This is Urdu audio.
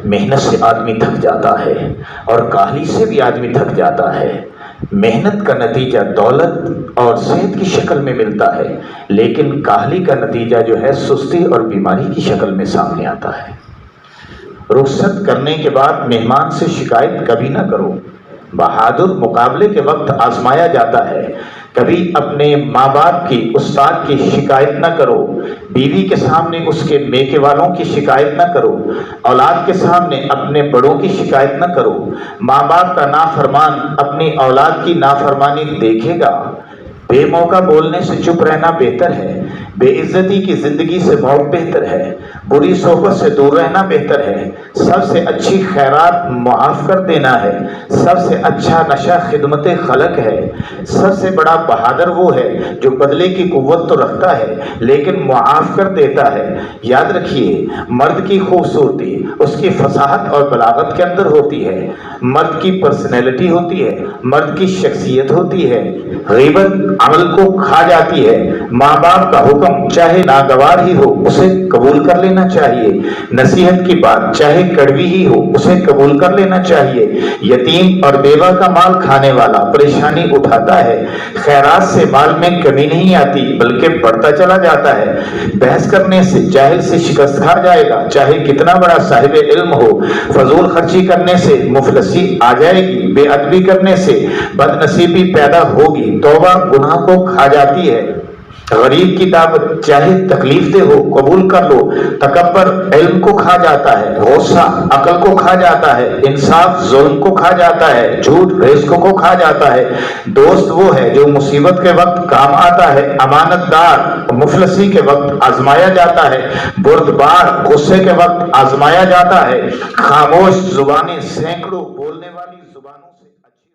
محنت سے آدمی تھک جاتا ہے اور کاہلی سے بھی آدمی تھک جاتا ہے۔ محنت کا نتیجہ دولت اور صحت کی شکل میں ملتا ہے، لیکن کاہلی کا نتیجہ جو ہے سستی اور بیماری کی شکل میں سامنے آتا ہے۔ رخصت کرنے کے بعد مہمان سے شکایت کبھی نہ کرو۔ بہادر مقابلے کے وقت آزمایا جاتا ہے۔ کبھی اپنے ماں باپ کی، استاد کی شکایت نہ کرو۔ بیوی کے سامنے اس کے میکے والوں کی شکایت نہ کرو۔ اولاد کے سامنے اپنے بڑوں کی شکایت نہ کرو۔ ماں باپ کا نافرمان اپنی اولاد کی نافرمانی دیکھے گا۔ بے موقع بولنے سے چپ رہنا بہتر ہے۔ بے عزتی کی زندگی سے بہت بہتر ہے۔ بری صحبت سے دور رہنا بہتر ہے۔ سب سے اچھی خیرات معاف کر دینا ہے۔ سب سے اچھا نشہ خدمت خلق ہے۔ سب سے بڑا بہادر وہ ہے جو بدلے کی قوت تو رکھتا ہے لیکن معاف کر دیتا ہے۔ یاد رکھیے، مرد کی خوبصورتی اس کی فصاحت اور بلاغت کے اندر ہوتی ہے۔ مرد کی پرسنالٹی ہوتی ہے، مرد کی شخصیت ہوتی ہے۔ غیبت عمل کو کھا جاتی ہے۔ ماں باپ کا حکم چاہے ناگوار ہی ہو اسے قبول کر لینا چاہیے۔ نصیحت کی بات چاہے کڑوی ہی ہو اسے قبول کر لینا چاہیے۔ یتیم اور بیوہ کا مال کھانے والا پریشانی اٹھاتا ہے۔ خیرات سے مال میں کمی نہیں آتی بلکہ بڑھتا چلا جاتا ہے۔ بحث کرنے سے جاہل سے شکست کھا جائے گا چاہے کتنا بڑا صاحب علم ہو۔ فضول خرچی کرنے سے مفلسی آ جائے گی۔ بے ادبی کرنے سے بد نصیبی پیدا ہوگی۔ توبہ گناہ کو کھا جاتی ہے۔ غریب کی دعوت چاہے تکلیف دہ ہو قبول کر لو۔ تکبر علم کو کھا جاتا ہے۔ غصہ عقل کو کھا جاتا ہے۔ انصاف ظلم کو کھا جاتا ہے۔ جھوٹ رزق کو کھا جاتا ہے۔ دوست وہ ہے جو مصیبت کے وقت کام آتا ہے۔ امانت دار مفلسی کے وقت آزمایا جاتا ہے۔ بردبار غصے کے وقت آزمایا جاتا ہے۔ خاموش زبانیں سینکڑوں بولنے والی زبانوں سے اچھی